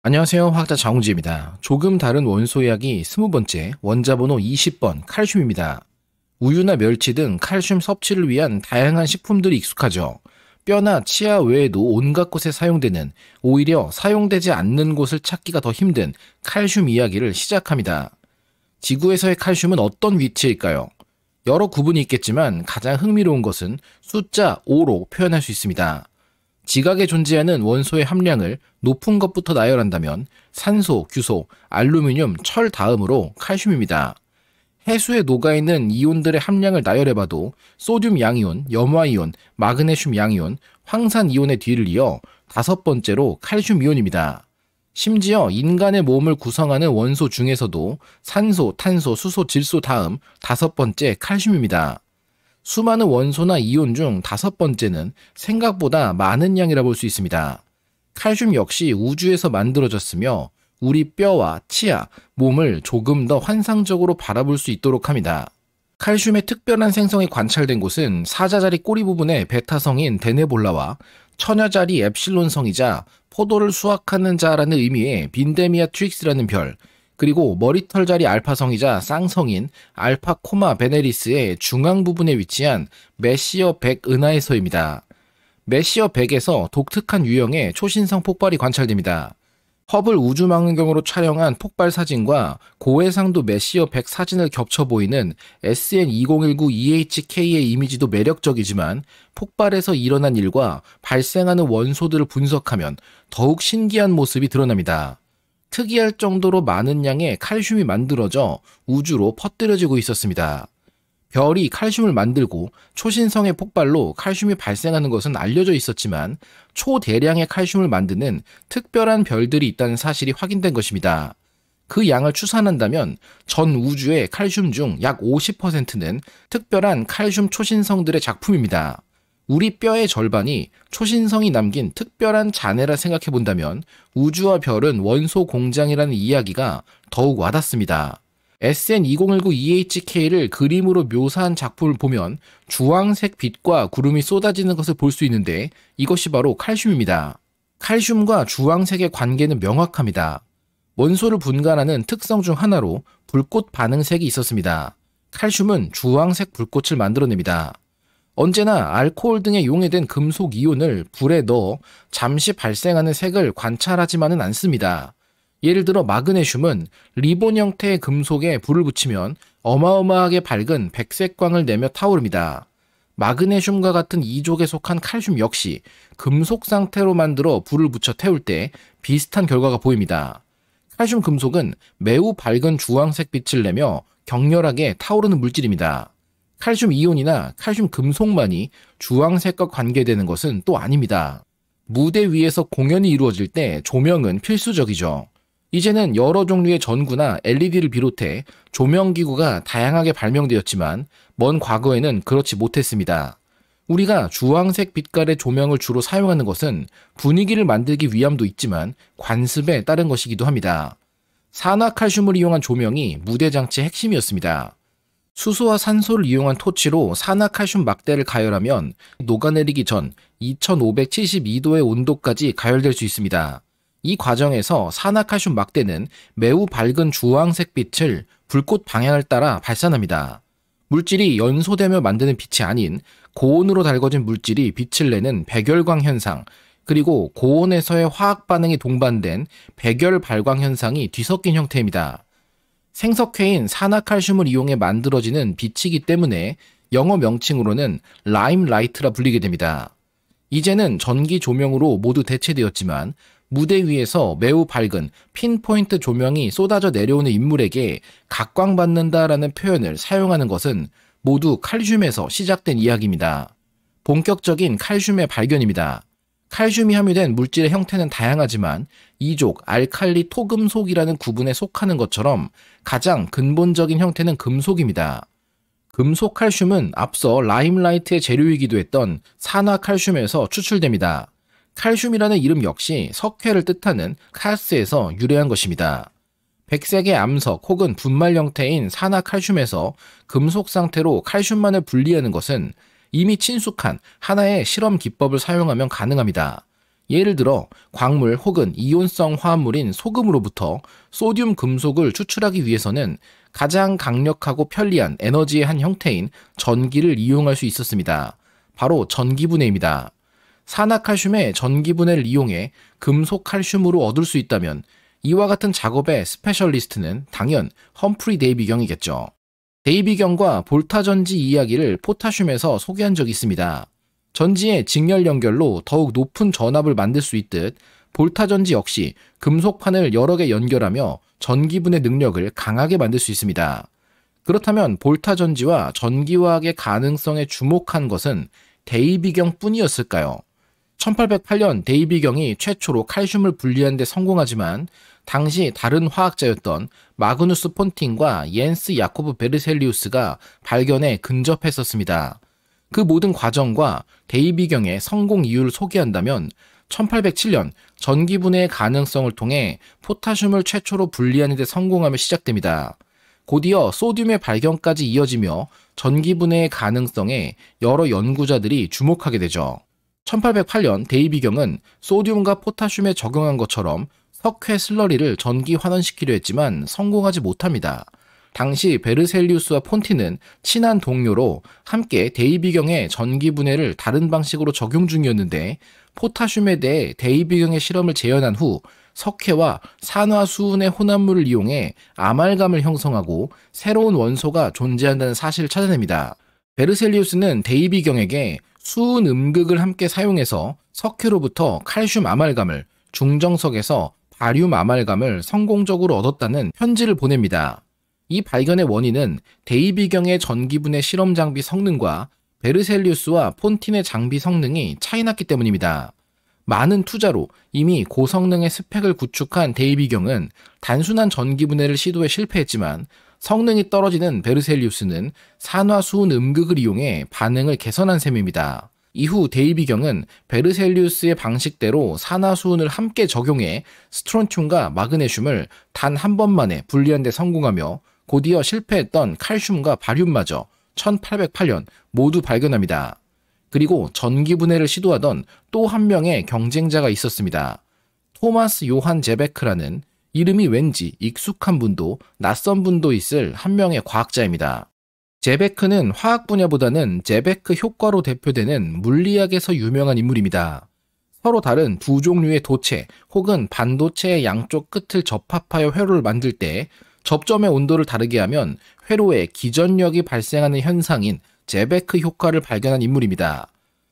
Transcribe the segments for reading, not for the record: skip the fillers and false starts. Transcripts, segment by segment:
안녕하세요. 화학자 장우지입니다. 조금 다른 원소 이야기 20번째 원자번호 20번 칼슘입니다. 우유나 멸치 등 칼슘 섭취를 위한 다양한 식품들이 익숙하죠. 뼈나 치아 외에도 온갖 곳에 사용되는, 오히려 사용되지 않는 곳을 찾기가 더 힘든 칼슘 이야기를 시작합니다. 지구에서의 칼슘은 어떤 위치일까요? 여러 구분이 있겠지만 가장 흥미로운 것은 숫자 5로 표현할 수 있습니다. 지각에 존재하는 원소의 함량을 높은 것부터 나열한다면 산소, 규소, 알루미늄, 철 다음으로 칼슘입니다. 해수에 녹아있는 이온들의 함량을 나열해봐도 소듐 양이온, 염화이온, 마그네슘 양이온, 황산이온의 뒤를 이어 5번째로 칼슘 이온입니다. 심지어 인간의 몸을 구성하는 원소 중에서도 산소, 탄소, 수소, 질소 다음 5번째 칼슘입니다. 수많은 원소나 이온 중 5번째는 생각보다 많은 양이라 볼 수 있습니다. 칼슘 역시 우주에서 만들어졌으며 우리 뼈와 치아, 몸을 조금 더 환상적으로 바라볼 수 있도록 합니다. 칼슘의 특별한 생성이 관찰된 곳은 사자자리 꼬리 부분의 베타성인 데네볼라와 처녀자리 엡실론성이자 포도를 수확하는 자라는 의미의 빈데미아트릭스라는 별, 그리고 머리털 자리 알파성이자 쌍성인 알파 코마 베네리스의 중앙 부분에 위치한 메시어 100 은하에서입니다. 메시어 100에서 독특한 유형의 초신성 폭발이 관찰됩니다. 허블 우주망원경으로 촬영한 폭발 사진과 고해상도 메시어 100 사진을 겹쳐 보이는 SN2019 EHK의 이미지도 매력적이지만 폭발에서 일어난 일과 발생하는 원소들을 분석하면 더욱 신기한 모습이 드러납니다. 특이할 정도로 많은 양의 칼슘이 만들어져 우주로 퍼뜨려지고 있었습니다. 별이 칼슘을 만들고 초신성의 폭발로 칼슘이 발생하는 것은 알려져 있었지만 초대량의 칼슘을 만드는 특별한 별들이 있다는 사실이 확인된 것입니다. 그 양을 추산한다면 전 우주의 칼슘 중 약 50%는 특별한 칼슘 초신성들의 작품입니다. 우리 뼈의 절반이 초신성이 남긴 특별한 잔해라 생각해 본다면 우주와 별은 원소 공장이라는 이야기가 더욱 와닿습니다. SN2019 EHK를 그림으로 묘사한 작품을 보면 주황색 빛과 구름이 쏟아지는 것을 볼 수 있는데 이것이 바로 칼슘입니다. 칼슘과 주황색의 관계는 명확합니다. 원소를 분간하는 특성 중 하나로 불꽃 반응색이 있었습니다. 칼슘은 주황색 불꽃을 만들어냅니다. 언제나 알코올 등에 용해된 금속 이온을 불에 넣어 잠시 발생하는 색을 관찰하지만은 않습니다. 예를 들어 마그네슘은 리본 형태의 금속에 불을 붙이면 어마어마하게 밝은 백색광을 내며 타오릅니다. 마그네슘과 같은 이족에 속한 칼슘 역시 금속 상태로 만들어 불을 붙여 태울 때 비슷한 결과가 보입니다. 칼슘 금속은 매우 밝은 주황색 빛을 내며 격렬하게 타오르는 물질입니다. 칼슘 이온이나 칼슘 금속만이 주황색과 관계되는 것은 또 아닙니다. 무대 위에서 공연이 이루어질 때 조명은 필수적이죠. 이제는 여러 종류의 전구나 LED를 비롯해 조명기구가 다양하게 발명되었지만 먼 과거에는 그렇지 못했습니다. 우리가 주황색 빛깔의 조명을 주로 사용하는 것은 분위기를 만들기 위함도 있지만 관습에 따른 것이기도 합니다. 산화칼슘을 이용한 조명이 무대 장치의 핵심이었습니다. 수소와 산소를 이용한 토치로 산화칼슘 막대를 가열하면 녹아내리기 전 2572도의 온도까지 가열될 수 있습니다. 이 과정에서 산화칼슘 막대는 매우 밝은 주황색 빛을 불꽃 방향을 따라 발산합니다. 물질이 연소되며 만드는 빛이 아닌 고온으로 달궈진 물질이 빛을 내는 백열광 현상, 그리고 고온에서의 화학 반응이 동반된 백열 발광 현상이 뒤섞인 형태입니다. 생석회인 산화칼슘을 이용해 만들어지는 빛이기 때문에 영어 명칭으로는 라임라이트라 불리게 됩니다. 이제는 전기 조명으로 모두 대체되었지만 무대 위에서 매우 밝은 핀포인트 조명이 쏟아져 내려오는 인물에게 각광받는다라는 표현을 사용하는 것은 모두 칼슘에서 시작된 이야기입니다. 본격적인 칼슘의 발견입니다. 칼슘이 함유된 물질의 형태는 다양하지만 이족, 알칼리, 토금속이라는 구분에 속하는 것처럼 가장 근본적인 형태는 금속입니다. 금속 칼슘은 앞서 라임라이트의 재료이기도 했던 산화칼슘에서 추출됩니다. 칼슘이라는 이름 역시 석회를 뜻하는 카스에서 유래한 것입니다. 백색의 암석 혹은 분말 형태인 산화칼슘에서 금속 상태로 칼슘만을 분리하는 것은 이미 친숙한 하나의 실험 기법을 사용하면 가능합니다. 예를 들어 광물 혹은 이온성 화합물인 소금으로부터 소듐 금속을 추출하기 위해서는 가장 강력하고 편리한 에너지의 한 형태인 전기를 이용할 수 있었습니다. 바로 전기분해입니다. 산화칼슘의 전기분해를 이용해 금속 칼슘으로 얻을 수 있다면 이와 같은 작업의 스페셜리스트는 당연 험프리 데이비경이겠죠. 데이비경과 볼타 전지 이야기를 포타슘에서 소개한 적이 있습니다. 전지의 직렬 연결로 더욱 높은 전압을 만들 수 있듯 볼타 전지 역시 금속판을 여러 개 연결하며 전기분해 능력을 강하게 만들 수 있습니다. 그렇다면 볼타 전지와 전기화학의 가능성에 주목한 것은 데이비경 뿐이었을까요? 1808년 데이비경이 최초로 칼슘을 분리하는 데 성공하지만 당시 다른 화학자였던 마그누스 폰팅과 옌스 야코브 베르셀리우스가 발견에 근접했었습니다. 그 모든 과정과 데이비경의 성공 이유를 소개한다면 1807년 전기분해의 가능성을 통해 포타슘을 최초로 분리하는 데 성공하며 시작됩니다. 곧이어 소듐의 발견까지 이어지며 전기분해의 가능성에 여러 연구자들이 주목하게 되죠. 1808년 데이비경은 소듐과 포타슘에 적용한 것처럼 석회 슬러리를 전기 환원시키려 했지만 성공하지 못합니다. 당시 베르셀리우스와 폰티는 친한 동료로 함께 데이비경의 전기분해를 다른 방식으로 적용 중이었는데 포타슘에 대해 데이비경의 실험을 재현한 후 석회와 산화수은의 혼합물을 이용해 아말감을 형성하고 새로운 원소가 존재한다는 사실을 찾아냅니다. 베르셀리우스는 데이비경에게 수은 음극을 함께 사용해서 석회로부터 칼슘 아말감을, 중정석에서 바륨 아말감을 성공적으로 얻었다는 편지를 보냅니다. 이 발견의 원인은 데이비경의 전기분해 실험 장비 성능과 베르셀리우스와 폰틴의 장비 성능이 차이났기 때문입니다. 많은 투자로 이미 고성능의 스펙을 구축한 데이비경은 단순한 전기분해를 시도해 실패했지만 성능이 떨어지는 베르셀리우스는 산화수은 음극을 이용해 반응을 개선한 셈입니다. 이후 데이비경은 베르셀리우스의 방식대로 산화수은을 함께 적용해 스트론튬과 마그네슘을 단 한 번만에 분리하는 데 성공하며 곧이어 실패했던 칼슘과 바륨마저 1808년 모두 발견합니다. 그리고 전기분해를 시도하던 또 한 명의 경쟁자가 있었습니다. 토마스 요한 제베크라는 이름이 왠지 익숙한 분도 낯선 분도 있을 한 명의 과학자입니다. 제베크는 화학 분야보다는 제베크 효과로 대표되는 물리학에서 유명한 인물입니다. 서로 다른 두 종류의 도체 혹은 반도체의 양쪽 끝을 접합하여 회로를 만들 때 접점의 온도를 다르게 하면 회로에 기전력이 발생하는 현상인 제베크 효과를 발견한 인물입니다.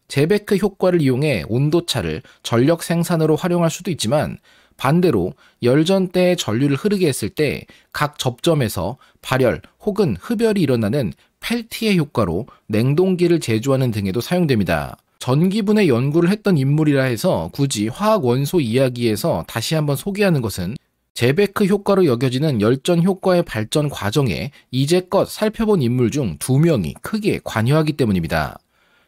제베크 효과를 이용해 온도차를 전력 생산으로 활용할 수도 있지만 반대로 열전대에 전류를 흐르게 했을 때 각 접점에서 발열 혹은 흡열이 일어나는 펠티의 효과로 냉동기를 제조하는 등에도 사용됩니다. 전기분해 연구를 했던 인물이라 해서 굳이 화학 원소 이야기에서 다시 한번 소개하는 것은 제베크 효과로 여겨지는 열전 효과의 발전 과정에 이제껏 살펴본 인물 중 2명이 크게 관여하기 때문입니다.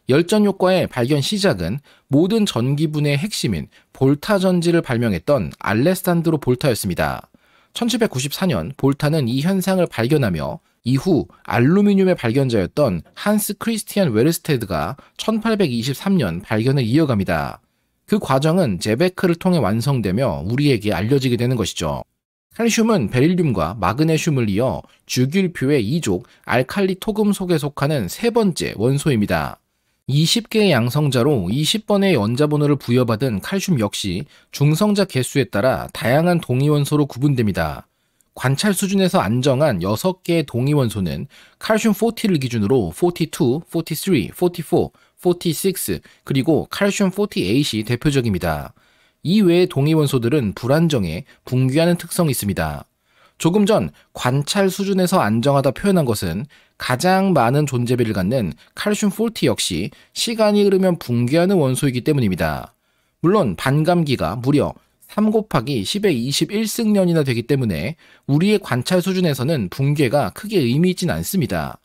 열전 효과의 발견 시작은 모든 전기분해의 핵심인 볼타 전지를 발명했던 알레산드로 볼타였습니다. 1794년 볼타는 이 현상을 발견하며 이후 알루미늄의 발견자였던 한스 크리스티안 웨르스테드가 1823년 발견을 이어갑니다. 그 과정은 제베크를 통해 완성되며 우리에게 알려지게 되는 것이죠. 칼슘은 베릴륨과 마그네슘을 이어 주기율표의 2족 알칼리 토금속에 속하는 세 번째 원소입니다. 20개의 양성자로 20번의 원자번호를 부여받은 칼슘 역시 중성자 개수에 따라 다양한 동위원소로 구분됩니다. 관찰 수준에서 안정한 6개의 동위원소는 칼슘 40를 기준으로 42, 43, 44, 46, 그리고 칼슘 48이 대표적입니다. 이 외의 동위원소들은 불안정해 붕괴하는 특성이 있습니다. 조금 전 관찰 수준에서 안정하다 표현한 것은 가장 많은 존재비를 갖는 칼슘 40 역시 시간이 흐르면 붕괴하는 원소이기 때문입니다. 물론 반감기가 무려 3 곱하기 10의 21승년이나 되기 때문에 우리의 관찰 수준에서는 붕괴가 크게 의미 있진 않습니다.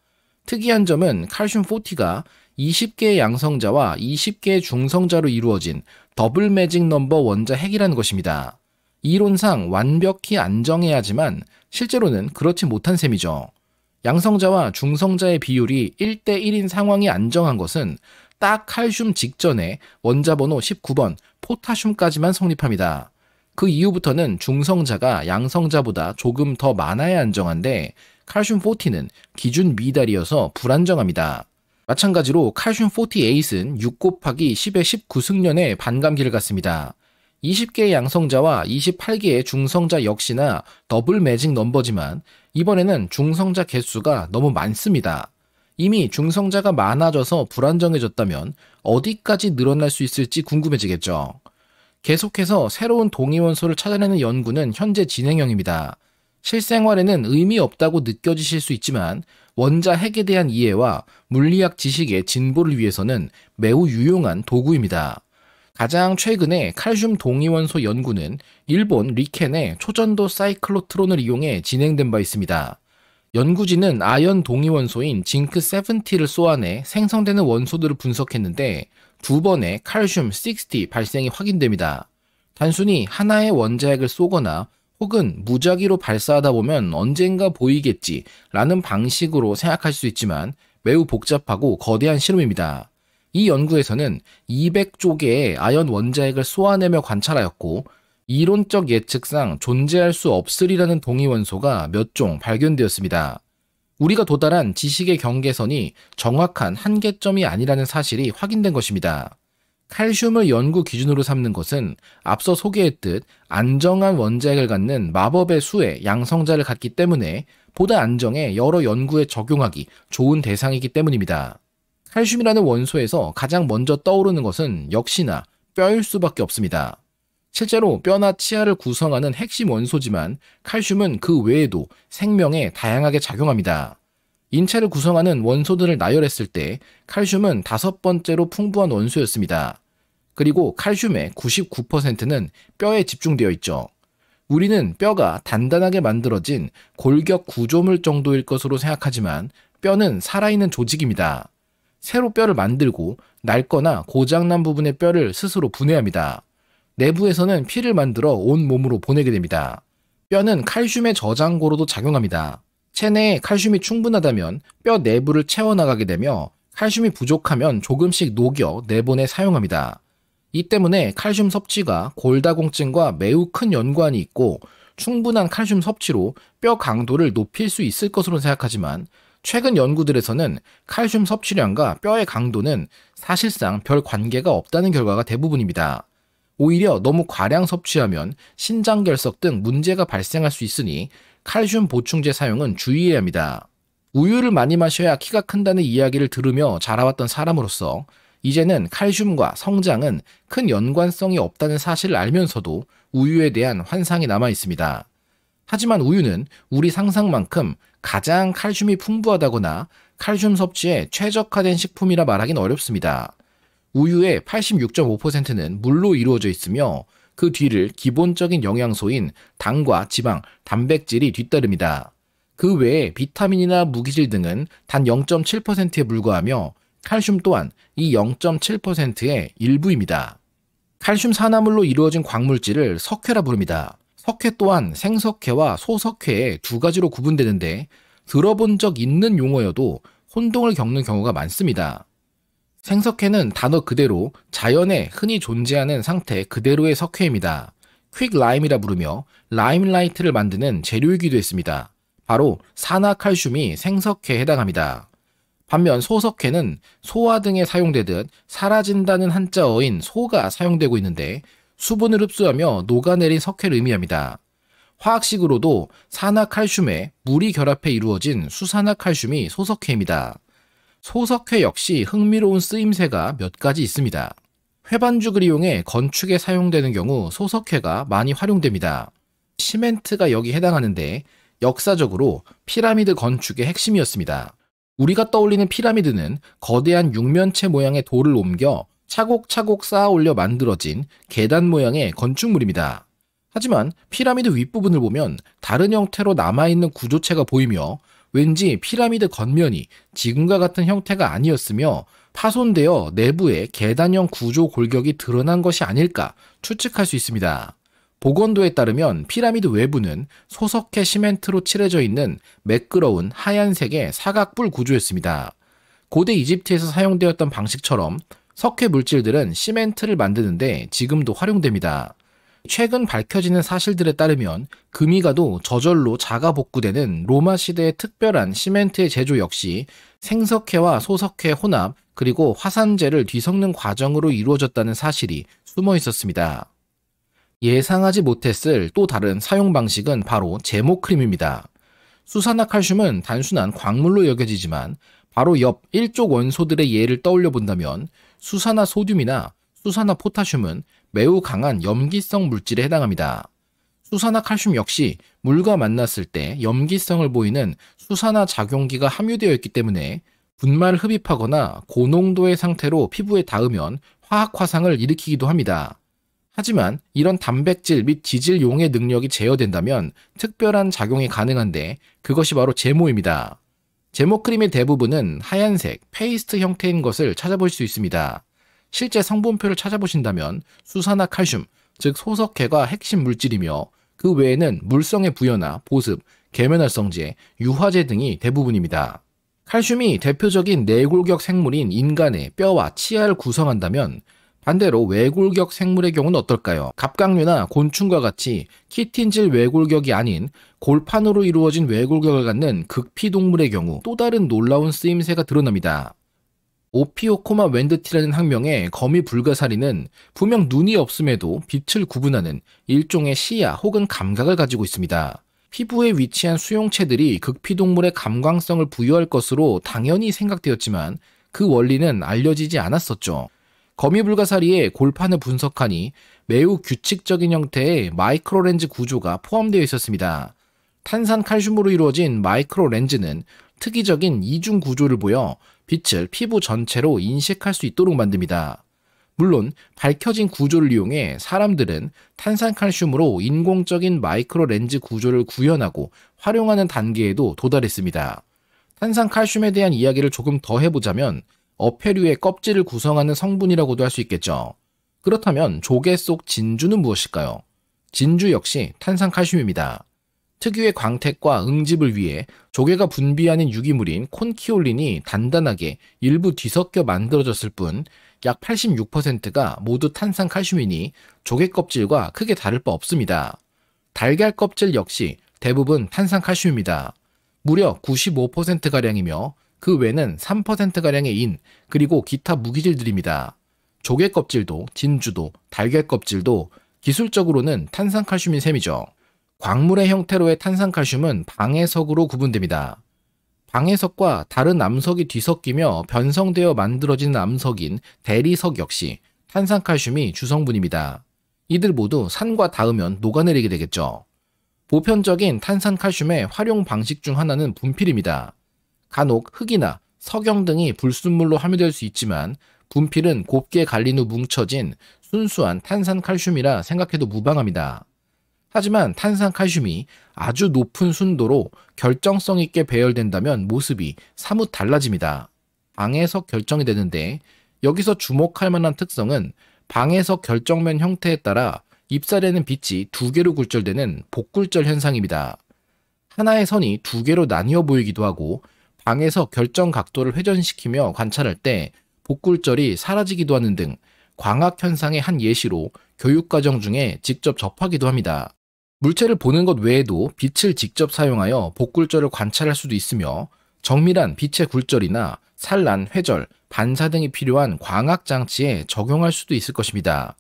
특이한 점은 칼슘 40가 20개의 양성자와 20개의 중성자로 이루어진 더블 매직 넘버 원자 핵이라는 것입니다. 이론상 완벽히 안정해야 하지만 실제로는 그렇지 못한 셈이죠. 양성자와 중성자의 비율이 1대1인 상황이 안정한 것은 딱 칼슘 직전에 원자번호 19번 포타슘까지만 성립합니다. 그 이후부터는 중성자가 양성자보다 조금 더 많아야 안정한데 칼슘 40는 기준 미달이어서 불안정합니다. 마찬가지로 칼슘 48은 6 곱하기 10의 19승년의 반감기를 갖습니다. 20개의 양성자와 28개의 중성자 역시나 더블 매직 넘버지만 이번에는 중성자 개수가 너무 많습니다. 이미 중성자가 많아져서 불안정해졌다면 어디까지 늘어날 수 있을지 궁금해지겠죠. 계속해서 새로운 동위원소를 찾아내는 연구는 현재 진행형입니다. 실생활에는 의미 없다고 느껴지실 수 있지만 원자 핵에 대한 이해와 물리학 지식의 진보를 위해서는 매우 유용한 도구입니다. 가장 최근에 칼슘 동위원소 연구는 일본 리켄의 초전도 사이클로트론을 이용해 진행된 바 있습니다. 연구진은 아연 동위원소인 징크 70를 쏘아내 생성되는 원소들을 분석했는데 2번의 칼슘 60 발생이 확인됩니다. 단순히 하나의 원자핵을 쏘거나 혹은 무작위로 발사하다 보면 언젠가 보이겠지 라는 방식으로 생각할 수 있지만 매우 복잡하고 거대한 실험입니다. 이 연구에서는 200조 개의 아연 원자핵을 쏘아내며 관찰하였고 이론적 예측상 존재할 수 없으리라는 동위원소가 몇 종 발견되었습니다. 우리가 도달한 지식의 경계선이 정확한 한계점이 아니라는 사실이 확인된 것입니다. 칼슘을 연구 기준으로 삼는 것은 앞서 소개했듯 안정한 원자핵을 갖는 마법의 수의 양성자를 갖기 때문에 보다 안정해 여러 연구에 적용하기 좋은 대상이기 때문입니다. 칼슘이라는 원소에서 가장 먼저 떠오르는 것은 역시나 뼈일 수밖에 없습니다. 실제로 뼈나 치아를 구성하는 핵심 원소지만 칼슘은 그 외에도 생명에 다양하게 작용합니다. 인체를 구성하는 원소들을 나열했을 때 칼슘은 5번째로 풍부한 원소였습니다. 그리고 칼슘의 99%는 뼈에 집중되어 있죠. 우리는 뼈가 단단하게 만들어진 골격 구조물 정도일 것으로 생각하지만 뼈는 살아있는 조직입니다. 새로 뼈를 만들고 낡거나 고장난 부분의 뼈를 스스로 분해합니다. 내부에서는 피를 만들어 온 몸으로 보내게 됩니다. 뼈는 칼슘의 저장고로도 작용합니다. 체내에 칼슘이 충분하다면 뼈 내부를 채워나가게 되며 칼슘이 부족하면 조금씩 녹여 내보내 사용합니다. 이 때문에 칼슘 섭취가 골다공증과 매우 큰 연관이 있고 충분한 칼슘 섭취로 뼈 강도를 높일 수 있을 것으로 생각하지만 최근 연구들에서는 칼슘 섭취량과 뼈의 강도는 사실상 별 관계가 없다는 결과가 대부분입니다. 오히려 너무 과량 섭취하면 신장결석 등 문제가 발생할 수 있으니 칼슘 보충제 사용은 주의해야 합니다. 우유를 많이 마셔야 키가 큰다는 이야기를 들으며 자라왔던 사람으로서 이제는 칼슘과 성장은 큰 연관성이 없다는 사실을 알면서도 우유에 대한 환상이 남아 있습니다. 하지만 우유는 우리 상상만큼 가장 칼슘이 풍부하다거나 칼슘 섭취에 최적화된 식품이라 말하긴 어렵습니다. 우유의 86.5%는 물로 이루어져 있으며 그 뒤를 기본적인 영양소인 당과 지방, 단백질이 뒤따릅니다. 그 외에 비타민이나 무기질 등은 단 0.7%에 불과하며 칼슘 또한 이 0.7%의 일부입니다. 칼슘 산화물로 이루어진 광물질을 석회라 부릅니다. 석회 또한 생석회와 소석회의 두 가지로 구분되는데 들어본 적 있는 용어여도 혼동을 겪는 경우가 많습니다. 생석회는 단어 그대로 자연에 흔히 존재하는 상태 그대로의 석회입니다. 퀵라임이라 부르며 라임라이트를 만드는 재료이기도 했습니다. 바로 산화칼슘이 생석회에 해당합니다. 반면 소석회는 소화 등에 사용되듯 사라진다는 한자어인 소가 사용되고 있는데 수분을 흡수하며 녹아내린 석회를 의미합니다. 화학식으로도 산화칼슘에 물이 결합해 이루어진 수산화칼슘이 소석회입니다. 소석회 역시 흥미로운 쓰임새가 몇 가지 있습니다. 회반죽을 이용해 건축에 사용되는 경우 소석회가 많이 활용됩니다. 시멘트가 여기 해당하는데 역사적으로 피라미드 건축의 핵심이었습니다. 우리가 떠올리는 피라미드는 거대한 육면체 모양의 돌을 옮겨 차곡차곡 쌓아 올려 만들어진 계단 모양의 건축물입니다. 하지만 피라미드 윗부분을 보면 다른 형태로 남아있는 구조체가 보이며 왠지 피라미드 겉면이 지금과 같은 형태가 아니었으며 파손되어 내부에 계단형 구조 골격이 드러난 것이 아닐까 추측할 수 있습니다. 복원도에 따르면 피라미드 외부는 소석회 시멘트로 칠해져 있는 매끄러운 하얀색의 사각뿔 구조였습니다. 고대 이집트에서 사용되었던 방식처럼 석회 물질들은 시멘트를 만드는데 지금도 활용됩니다. 최근 밝혀지는 사실들에 따르면 금이가도 저절로 자가 복구되는 로마 시대의 특별한 시멘트의 제조 역시 생석회와 소석회 혼합 그리고 화산재를 뒤섞는 과정으로 이루어졌다는 사실이 숨어 있었습니다. 예상하지 못했을 또 다른 사용 방식은 바로 제모크림입니다. 수산화칼슘은 단순한 광물로 여겨지지만 바로 옆 일족 원소들의 예를 떠올려 본다면 수산화소듐이나 수산화포타슘은 매우 강한 염기성 물질에 해당합니다. 수산화칼슘 역시 물과 만났을 때 염기성을 보이는 수산화 작용기가 함유되어 있기 때문에 분말을 흡입하거나 고농도의 상태로 피부에 닿으면 화학 화상을 일으키기도 합니다. 하지만 이런 단백질 및 지질 용해 능력이 제어된다면 특별한 작용이 가능한데 그것이 바로 제모입니다. 제모크림의 대부분은 하얀색, 페이스트 형태인 것을 찾아볼 수 있습니다. 실제 성분표를 찾아보신다면 수산화칼슘, 즉 소석회가 핵심 물질이며 그 외에는 물성의 부여나 보습, 계면활성제, 유화제 등이 대부분입니다. 칼슘이 대표적인 내골격 생물인 인간의 뼈와 치아를 구성한다면 반대로 외골격 생물의 경우는 어떨까요? 갑각류나 곤충과 같이 키틴질 외골격이 아닌 골판으로 이루어진 외골격을 갖는 극피동물의 경우 또 다른 놀라운 쓰임새가 드러납니다. 오피오코마 웬드티라는 학명의 거미 불가사리는 분명 눈이 없음에도 빛을 구분하는 일종의 시야 혹은 감각을 가지고 있습니다. 피부에 위치한 수용체들이 극피동물의 감광성을 부여할 것으로 당연히 생각되었지만 그 원리는 알려지지 않았었죠. 거미불가사리의 골판을 분석하니 매우 규칙적인 형태의 마이크로렌즈 구조가 포함되어 있었습니다. 탄산칼슘으로 이루어진 마이크로렌즈는 특이적인 이중 구조를 보여 빛을 피부 전체로 인식할 수 있도록 만듭니다. 물론 밝혀진 구조를 이용해 사람들은 탄산칼슘으로 인공적인 마이크로렌즈 구조를 구현하고 활용하는 단계에도 도달했습니다. 탄산칼슘에 대한 이야기를 조금 더 해보자면 어패류의 껍질을 구성하는 성분이라고도 할 수 있겠죠. 그렇다면 조개 속 진주는 무엇일까요? 진주 역시 탄산칼슘입니다. 특유의 광택과 응집을 위해 조개가 분비하는 유기물인 콘키올린이 단단하게 일부 뒤섞여 만들어졌을 뿐 약 86%가 모두 탄산칼슘이니 조개 껍질과 크게 다를 바 없습니다. 달걀 껍질 역시 대부분 탄산칼슘입니다. 무려 95%가량이며 그 외는 3%가량의 인, 그리고 기타 무기질들입니다. 조개 껍질도, 진주도, 달걀 껍질도 기술적으로는 탄산칼슘인 셈이죠. 광물의 형태로의 탄산칼슘은 방해석으로 구분됩니다. 방해석과 다른 암석이 뒤섞이며 변성되어 만들어진 암석인 대리석 역시 탄산칼슘이 주성분입니다. 이들 모두 산과 닿으면 녹아내리게 되겠죠. 보편적인 탄산칼슘의 활용 방식 중 하나는 분필입니다. 간혹 흙이나 석영 등이 불순물로 함유될 수 있지만 분필은 곱게 갈린 후 뭉쳐진 순수한 탄산칼슘이라 생각해도 무방합니다. 하지만 탄산칼슘이 아주 높은 순도로 결정성 있게 배열된다면 모습이 사뭇 달라집니다. 방해석 결정이 되는데 여기서 주목할 만한 특성은 방해석 결정면 형태에 따라 잎살에는 빛이 두 개로 굴절되는 복굴절 현상입니다. 하나의 선이 두 개로 나뉘어 보이기도 하고 방해석 결정 각도를 회전시키며 관찰할 때 복굴절이 사라지기도 하는 등 광학 현상의 한 예시로 교육과정 중에 직접 접하기도 합니다. 물체를 보는 것 외에도 빛을 직접 사용하여 복굴절을 관찰할 수도 있으며 정밀한 빛의 굴절이나 산란, 회절, 반사 등이 필요한 광학장치에 적용할 수도 있을 것입니다.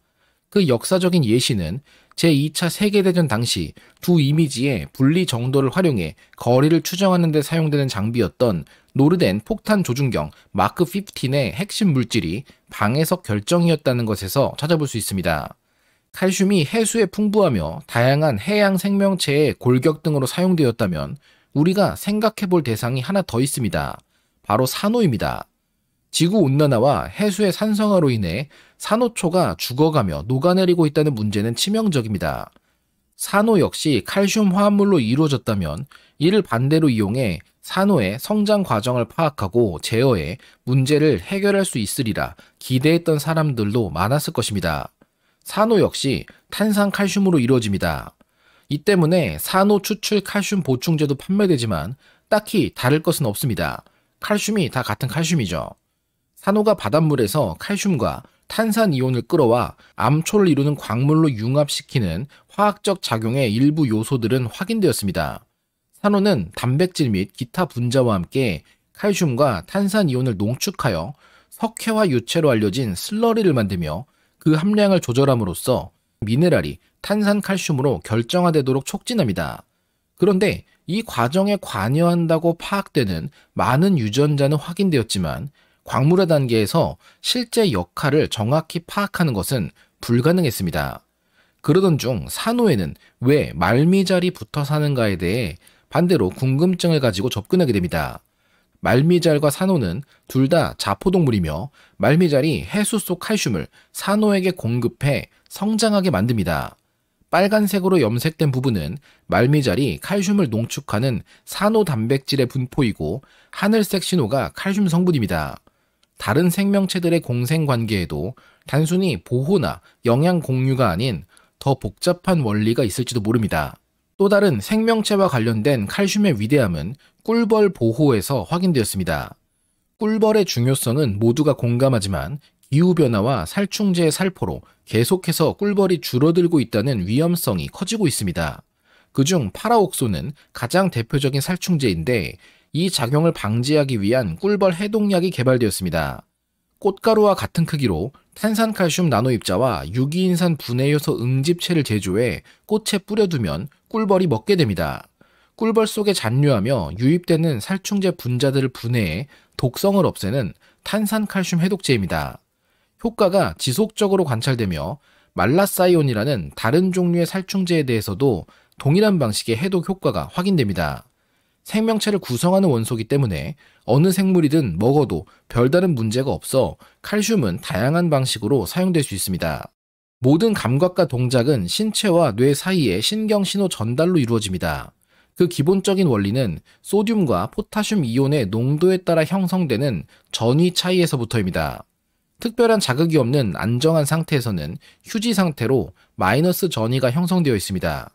그 역사적인 예시는 제2차 세계대전 당시 두 이미지의 분리 정도를 활용해 거리를 추정하는 데 사용되는 장비였던 노르덴 폭탄 조준경 마크 15의 핵심 물질이 방해석 결정이었다는 것에서 찾아볼 수 있습니다. 칼슘이 해수에 풍부하며 다양한 해양 생명체의 골격 등으로 사용되었다면 우리가 생각해 볼 대상이 하나 더 있습니다. 바로 산호입니다. 지구온난화와 해수의 산성화로 인해 산호초가 죽어가며 녹아내리고 있다는 문제는 치명적입니다. 산호 역시 칼슘 화합물로 이루어졌다면 이를 반대로 이용해 산호의 성장 과정을 파악하고 제어해 문제를 해결할 수 있으리라 기대했던 사람들도 많았을 것입니다. 산호 역시 탄산칼슘으로 이루어집니다. 이 때문에 산호 추출 칼슘 보충제도 판매되지만 딱히 다를 것은 없습니다. 칼슘이 다 같은 칼슘이죠. 산호가 바닷물에서 칼슘과 탄산이온을 끌어와 암초를 이루는 광물로 융합시키는 화학적 작용의 일부 요소들은 확인되었습니다. 산호는 단백질 및 기타 분자와 함께 칼슘과 탄산이온을 농축하여 석회화 유체로 알려진 슬러리를 만들며 그 함량을 조절함으로써 미네랄이 탄산칼슘으로 결정화되도록 촉진합니다. 그런데 이 과정에 관여한다고 파악되는 많은 유전자는 확인되었지만 광물화 단계에서 실제 역할을 정확히 파악하는 것은 불가능했습니다. 그러던 중 산호에는 왜 말미잘이 붙어 사는가에 대해 반대로 궁금증을 가지고 접근하게 됩니다. 말미잘과 산호는 둘 다 자포동물이며 말미잘이 해수 속 칼슘을 산호에게 공급해 성장하게 만듭니다. 빨간색으로 염색된 부분은 말미잘이 칼슘을 농축하는 산호 단백질의 분포이고 하늘색 신호가 칼슘 성분입니다. 다른 생명체들의 공생관계에도 단순히 보호나 영양 공유가 아닌 더 복잡한 원리가 있을지도 모릅니다. 또 다른 생명체와 관련된 칼슘의 위대함은 꿀벌 보호에서 확인되었습니다. 꿀벌의 중요성은 모두가 공감하지만 기후변화와 살충제의 살포로 계속해서 꿀벌이 줄어들고 있다는 위험성이 커지고 있습니다. 그중 파라옥소는 가장 대표적인 살충제인데 이 작용을 방지하기 위한 꿀벌 해독약이 개발되었습니다. 꽃가루와 같은 크기로 탄산칼슘 나노입자와 유기인산 분해효소 응집체를 제조해 꽃에 뿌려두면 꿀벌이 먹게 됩니다. 꿀벌 속에 잔류하며 유입되는 살충제 분자들을 분해해 독성을 없애는 탄산칼슘 해독제입니다. 효과가 지속적으로 관찰되며 말라사이온이라는 다른 종류의 살충제에 대해서도 동일한 방식의 해독 효과가 확인됩니다. 생명체를 구성하는 원소이기 때문에 어느 생물이든 먹어도 별다른 문제가 없어 칼슘은 다양한 방식으로 사용될 수 있습니다. 모든 감각과 동작은 신체와 뇌 사이의 신경신호 전달로 이루어집니다. 그 기본적인 원리는 소듐과 포타슘 이온의 농도에 따라 형성되는 전위 차이에서부터입니다. 특별한 자극이 없는 안정한 상태에서는 휴지 상태로 마이너스 전위가 형성되어 있습니다.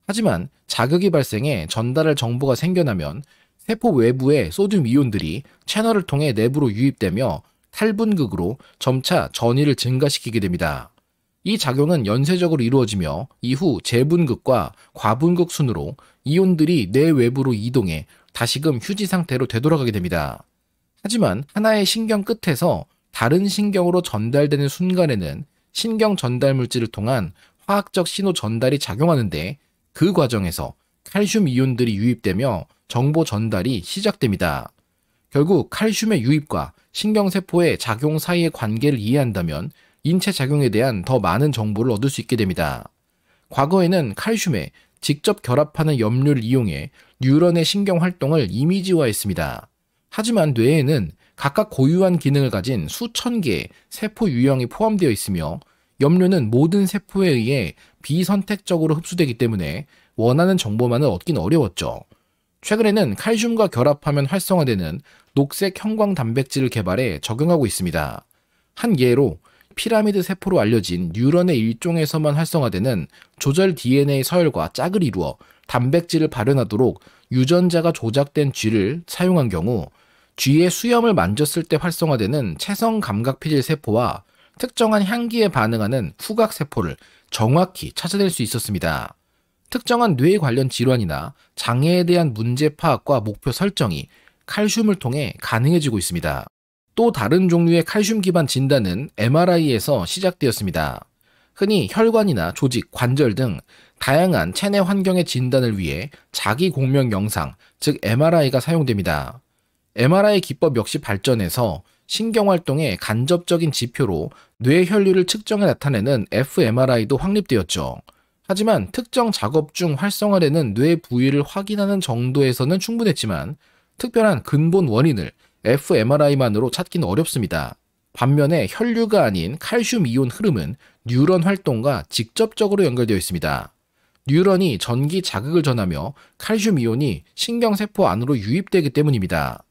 하지만 자극이 발생해 전달할 정보가 생겨나면 세포 외부의 소듐 이온들이 채널을 통해 내부로 유입되며 탈분극으로 점차 전위를 증가시키게 됩니다. 이 작용은 연쇄적으로 이루어지며 이후 재분극과 과분극 순으로 이온들이 뇌 외부로 이동해 다시금 휴지 상태로 되돌아가게 됩니다. 하지만 하나의 신경 끝에서 다른 신경으로 전달되는 순간에는 신경 전달 물질을 통한 화학적 신호 전달이 작용하는데 그 과정에서 칼슘 이온들이 유입되며 정보 전달이 시작됩니다. 결국 칼슘의 유입과 신경세포의 작용 사이의 관계를 이해한다면 인체 작용에 대한 더 많은 정보를 얻을 수 있게 됩니다. 과거에는 칼슘에 직접 결합하는 염료를 이용해 뉴런의 신경 활동을 이미지화했습니다. 하지만 뇌에는 각각 고유한 기능을 가진 수천 개의 세포 유형이 포함되어 있으며 염료는 모든 세포에 의해 비선택적으로 흡수되기 때문에 원하는 정보만을 얻긴 어려웠죠. 최근에는 칼슘과 결합하면 활성화되는 녹색 형광 단백질을 개발해 적용하고 있습니다. 한 예로 피라미드 세포로 알려진 뉴런의 일종에서만 활성화되는 조절 DNA 서열과 짝을 이루어 단백질을 발현하도록 유전자가 조작된 쥐를 사용한 경우 쥐의 수염을 만졌을 때 활성화되는 체성 감각 피질 세포와 특정한 향기에 반응하는 후각 세포를 정확히 찾아낼 수 있었습니다. 특정한 뇌 관련 질환이나 장애에 대한 문제 파악과 목표 설정이 칼슘을 통해 가능해지고 있습니다. 또 다른 종류의 칼슘 기반 진단은 MRI에서 시작되었습니다. 흔히 혈관이나 조직, 관절 등 다양한 체내 환경의 진단을 위해 자기 공명 영상, 즉 MRI가 사용됩니다. MRI 기법 역시 발전해서 신경활동의 간접적인 지표로 뇌 혈류를 측정해 나타내는 fMRI도 확립되었죠. 하지만 특정 작업 중 활성화되는 뇌 부위를 확인하는 정도에서는 충분했지만 특별한 근본 원인을 fMRI만으로 찾기는 어렵습니다. 반면에 혈류가 아닌 칼슘 이온 흐름은 뉴런 활동과 직접적으로 연결되어 있습니다. 뉴런이 전기 자극을 전하며 칼슘 이온이 신경세포 안으로 유입되기 때문입니다.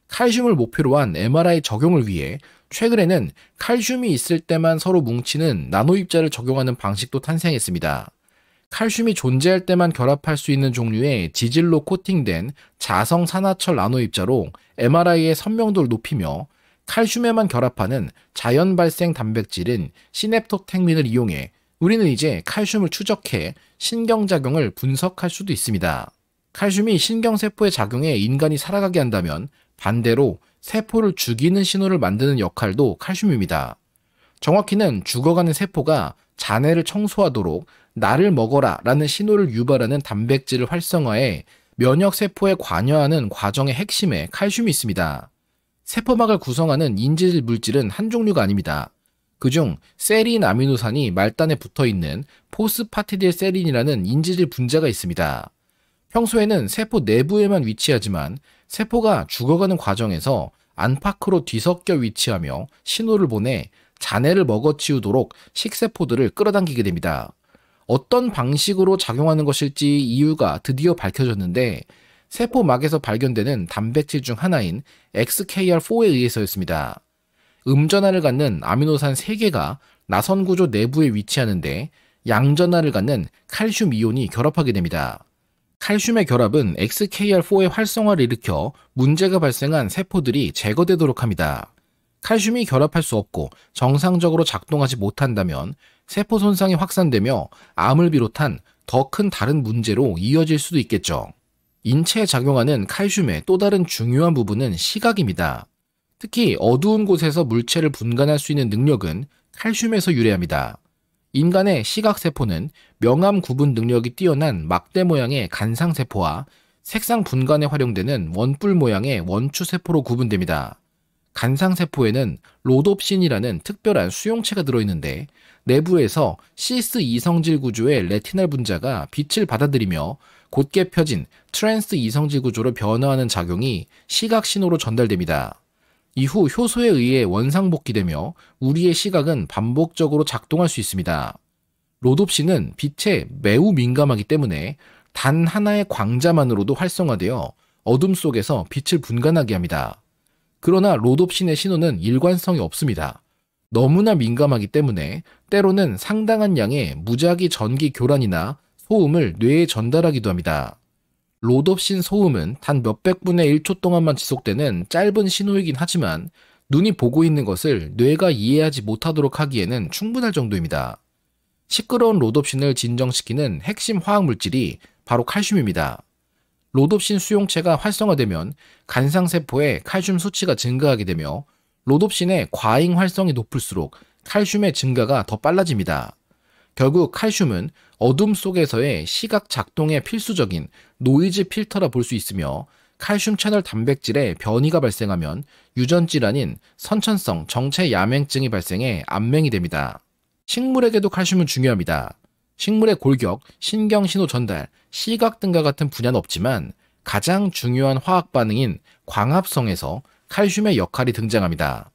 칼슘을 목표로 한 MRI 적용을 위해 최근에는 칼슘이 있을 때만 서로 뭉치는 나노입자를 적용하는 방식도 탄생했습니다. 칼슘이 존재할 때만 결합할 수 있는 종류의 지질로 코팅된 자성 산화철 나노입자로 MRI의 선명도를 높이며 칼슘에만 결합하는 자연 발생 단백질인 시냅토텍민을 이용해 우리는 이제 칼슘을 추적해 신경작용을 분석할 수도 있습니다. 칼슘이 신경세포의 작용에 인간이 살아가게 한다면 반대로 세포를 죽이는 신호를 만드는 역할도 칼슘입니다. 정확히는 죽어가는 세포가 잔해를 청소하도록 나를 먹어라 라는 신호를 유발하는 단백질을 활성화해 면역세포에 관여하는 과정의 핵심에 칼슘이 있습니다. 세포막을 구성하는 인지질 물질은 한 종류가 아닙니다. 그중 세린 아미노산이 말단에 붙어있는 포스파티딜세린이라는 인지질 분자가 있습니다. 평소에는 세포 내부에만 위치하지만 세포가 죽어가는 과정에서 안팎으로 뒤섞여 위치하며 신호를 보내 잔해를 먹어치우도록 식세포들을 끌어당기게 됩니다. 어떤 방식으로 작용하는 것일지 이유가 드디어 밝혀졌는데 세포막에서 발견되는 단백질 중 하나인 XKR4에 의해서였습니다. 음전하를 갖는 아미노산 3개가 나선 구조 내부에 위치하는데 양전하를 갖는 칼슘 이온이 결합하게 됩니다. 칼슘의 결합은 XKR4의 활성화를 일으켜 문제가 발생한 세포들이 제거되도록 합니다. 칼슘이 결합할 수 없고 정상적으로 작동하지 못한다면 세포 손상이 확산되며 암을 비롯한 더 큰 다른 문제로 이어질 수도 있겠죠. 인체에 작용하는 칼슘의 또 다른 중요한 부분은 시각입니다. 특히 어두운 곳에서 물체를 분간할 수 있는 능력은 칼슘에서 유래합니다. 인간의 시각세포는 명암 구분 능력이 뛰어난 막대 모양의 간상세포와 색상 분간에 활용되는 원뿔 모양의 원추세포로 구분됩니다. 간상세포에는 로놉신이라는 특별한 수용체가 들어있는데 내부에서 시스 이성질 구조의 레티날 분자가 빛을 받아들이며 곧게 펴진 트랜스 이성질 구조로 변화하는 작용이 시각 신호로 전달됩니다. 이후 효소에 의해 원상복귀되며 우리의 시각은 반복적으로 작동할 수 있습니다. 로놉신은 빛에 매우 민감하기 때문에 단 하나의 광자만으로도 활성화되어 어둠 속에서 빛을 분간하게 합니다. 그러나 로놉신의 신호는 일관성이 없습니다. 너무나 민감하기 때문에 때로는 상당한 양의 무작위 전기 교란이나 소음을 뇌에 전달하기도 합니다. 로놉신 소음은 단 몇백 분의 1초 동안만 지속되는 짧은 신호이긴 하지만 눈이 보고 있는 것을 뇌가 이해하지 못하도록 하기에는 충분할 정도입니다. 시끄러운 로놉신을 진정시키는 핵심 화학물질이 바로 칼슘입니다. 로놉신 수용체가 활성화되면 간상세포의 칼슘 수치가 증가하게 되며 로놉신의 과잉 활성이 높을수록 칼슘의 증가가 더 빨라집니다. 결국 칼슘은 어둠 속에서의 시각 작동에 필수적인 노이즈 필터라 볼 수 있으며 칼슘 채널 단백질에 변이가 발생하면 유전질환인 선천성 정체 야맹증이 발생해 암맹이 됩니다. 식물에게도 칼슘은 중요합니다. 식물의 골격, 신경신호 전달, 시각 등과 같은 분야는 없지만 가장 중요한 화학 반응인 광합성에서 칼슘의 역할이 등장합니다.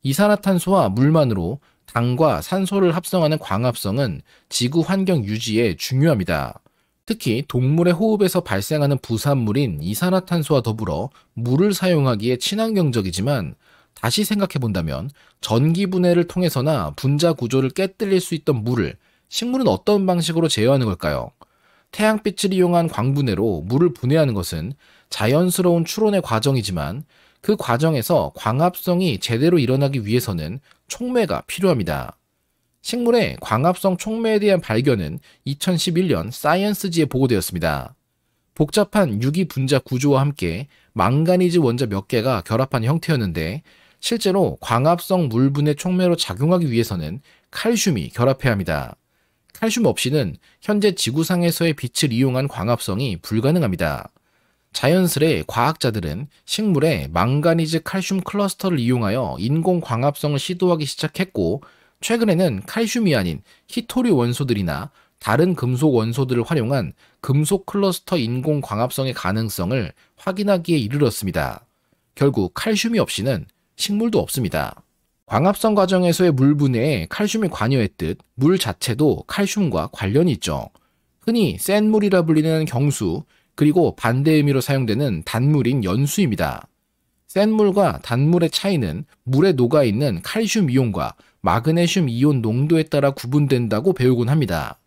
이산화탄소와 물만으로 당과 산소를 합성하는 광합성은 지구 환경 유지에 중요합니다. 특히 동물의 호흡에서 발생하는 부산물인 이산화탄소와 더불어 물을 사용하기에 친환경적이지만 다시 생각해 본다면 전기 분해를 통해서나 분자 구조를 깨뜨릴 수 있던 물을 식물은 어떤 방식으로 제어하는 걸까요? 태양빛을 이용한 광분해로 물을 분해하는 것은 자연스러운 추론의 과정이지만 그 과정에서 광합성이 제대로 일어나기 위해서는 촉매가 필요합니다. 식물의 광합성 촉매에 대한 발견은 2011년 사이언스지에 보고되었습니다. 복잡한 유기 분자 구조와 함께 망가니즈 원자 몇 개가 결합한 형태였는데 실제로 광합성 물분해 촉매로 작용하기 위해서는 칼슘이 결합해야 합니다. 칼슘 없이는 현재 지구상에서의 빛을 이용한 광합성이 불가능합니다. 자연스레 과학자들은 식물의 망가니즈 칼슘 클러스터를 이용하여 인공 광합성을 시도하기 시작했고 최근에는 칼슘이 아닌 히토류 원소들이나 다른 금속 원소들을 활용한 금속 클러스터 인공 광합성의 가능성을 확인하기에 이르렀습니다. 결국 칼슘이 없이는 식물도 없습니다. 광합성 과정에서의 물 분해에 칼슘이 관여했듯 물 자체도 칼슘과 관련이 있죠. 흔히 센 물이라 불리는 경수, 그리고 반대 의미로 사용되는 단물인 연수입니다. 센 물과 단물의 차이는 물에 녹아있는 칼슘 이온과 마그네슘 이온 농도에 따라 구분된다고 배우곤 합니다.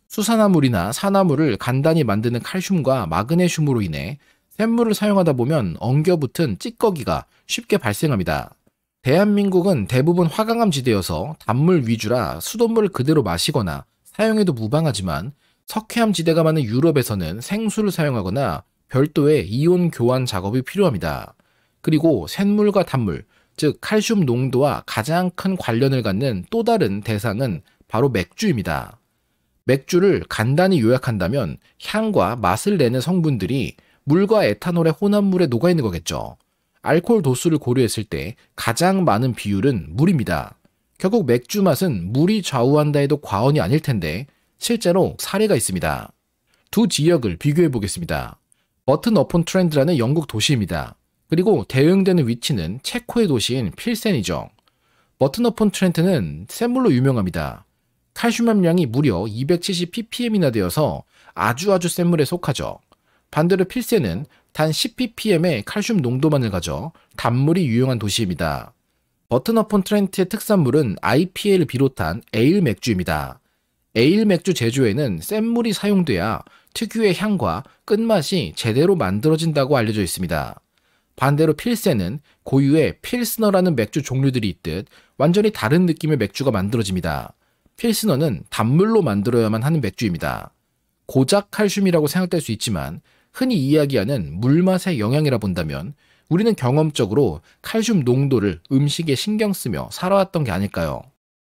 수산화물이나 산화물을 간단히 만드는 칼슘과 마그네슘으로 인해 샘물을 사용하다 보면 엉겨붙은 찌꺼기가 쉽게 발생합니다. 대한민국은 대부분 화강암 지대여서 단물 위주라 수돗물을 그대로 마시거나 사용해도 무방하지만 석회암 지대가 많은 유럽에서는 생수를 사용하거나 별도의 이온 교환 작업이 필요합니다. 그리고 쇳물과 단물, 즉 칼슘 농도와 가장 큰 관련을 갖는 또 다른 대상은 바로 맥주입니다. 맥주를 간단히 요약한다면 향과 맛을 내는 성분들이 물과 에탄올의 혼합물에 녹아있는 거겠죠. 알코올 도수를 고려했을 때 가장 많은 비율은 물입니다. 결국 맥주 맛은 물이 좌우한다 해도 과언이 아닐 텐데 실제로 사례가 있습니다. 두 지역을 비교해 보겠습니다. 버튼 어폰 트렌드라는 영국 도시입니다. 그리고 대응되는 위치는 체코의 도시인 필센이죠. 버튼 어폰 트렌트는 샘물로 유명합니다. 칼슘 함량이 무려 270ppm이나 되어서 아주 센 물에 속하죠. 반대로 필센은 단 10ppm의 칼슘 농도만을 가져 단물이 유용한 도시입니다. 버튼 어폰 트렌트의 특산물은 IPA를 비롯한 에일 맥주입니다. 에일 맥주 제조에는 센 물이 사용돼야 특유의 향과 끝맛이 제대로 만들어진다고 알려져 있습니다. 반대로 필센은 고유의 필스너라는 맥주 종류들이 있듯 완전히 다른 느낌의 맥주가 만들어집니다. 필스너는 단물로 만들어야만 하는 맥주입니다. 고작 칼슘이라고 생각될 수 있지만 흔히 이야기하는 물맛의 영향이라 본다면 우리는 경험적으로 칼슘 농도를 음식에 신경 쓰며 살아왔던 게 아닐까요?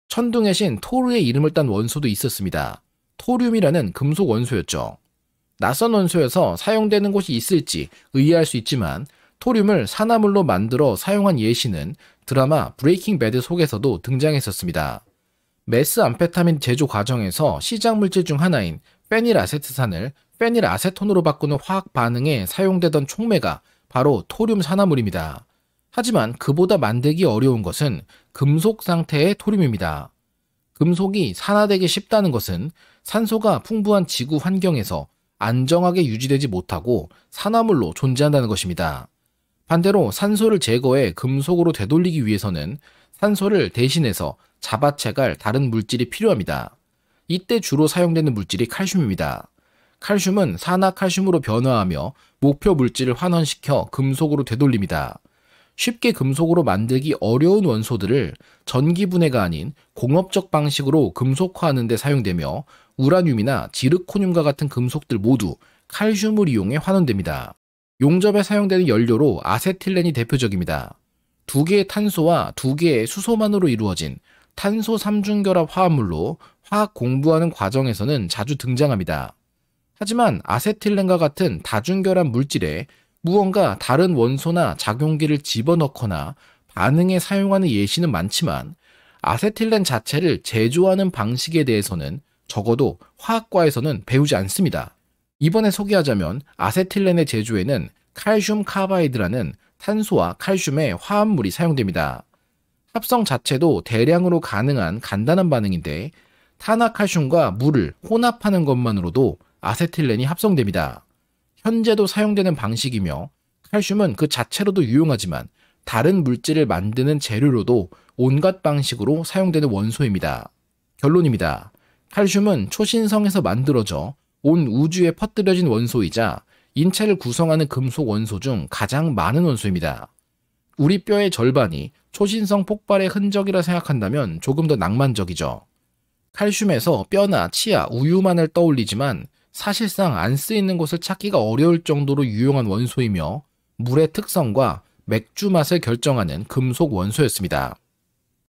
천둥의 신 토르의 이름을 딴 원소도 있었습니다. 토륨이라는 금속 원소였죠. 낯선 원소여서 사용되는 곳이 있을지 의아할 수 있지만 토륨을 산화물로 만들어 사용한 예시는 드라마 브레이킹 배드 속에서도 등장했었습니다. 메스암페타민 제조 과정에서 시작 물질 중 하나인 페닐아세트산을 페닐아세톤으로 바꾸는 화학 반응에 사용되던 촉매가 바로 토륨 산화물입니다. 하지만 그보다 만들기 어려운 것은 금속 상태의 토륨입니다. 금속이 산화되기 쉽다는 것은 산소가 풍부한 지구 환경에서 안정하게 유지되지 못하고 산화물로 존재한다는 것입니다. 반대로 산소를 제거해 금속으로 되돌리기 위해서는 산소를 대신해서 잡아채갈 다른 물질이 필요합니다. 이때 주로 사용되는 물질이 칼슘입니다. 칼슘은 산화칼슘으로 변화하며 목표 물질을 환원시켜 금속으로 되돌립니다. 쉽게 금속으로 만들기 어려운 원소들을 전기분해가 아닌 공업적 방식으로 금속화하는 데 사용되며 우라늄이나 지르코늄과 같은 금속들 모두 칼슘을 이용해 환원됩니다. 용접에 사용되는 연료로 아세틸렌이 대표적입니다. 두 개의 탄소와 두 개의 수소만으로 이루어진 탄소 3중결합 화합물로 화학 공부하는 과정에서는 자주 등장합니다. 하지만 아세틸렌과 같은 다중결합 물질에 무언가 다른 원소나 작용기를 집어넣거나 반응에 사용하는 예시는 많지만 아세틸렌 자체를 제조하는 방식에 대해서는 적어도 화학과에서는 배우지 않습니다. 이번에 소개하자면 아세틸렌의 제조에는 칼슘 카바이드라는 탄소와 칼슘의 화합물이 사용됩니다. 합성 자체도 대량으로 가능한 간단한 반응인데 탄화칼슘과 물을 혼합하는 것만으로도 아세틸렌이 합성됩니다. 현재도 사용되는 방식이며 칼슘은 그 자체로도 유용하지만 다른 물질을 만드는 재료로도 온갖 방식으로 사용되는 원소입니다. 결론입니다. 칼슘은 초신성에서 만들어져 온 우주에 퍼뜨려진 원소이자 인체를 구성하는 금속 원소 중 가장 많은 원소입니다. 우리 뼈의 절반이 초신성 폭발의 흔적이라 생각한다면 조금 더 낭만적이죠. 칼슘에서 뼈나 치아, 우유만을 떠올리지만 사실상 안 쓰이는 곳을 찾기가 어려울 정도로 유용한 원소이며 물의 특성과 맥주 맛을 결정하는 금속 원소였습니다.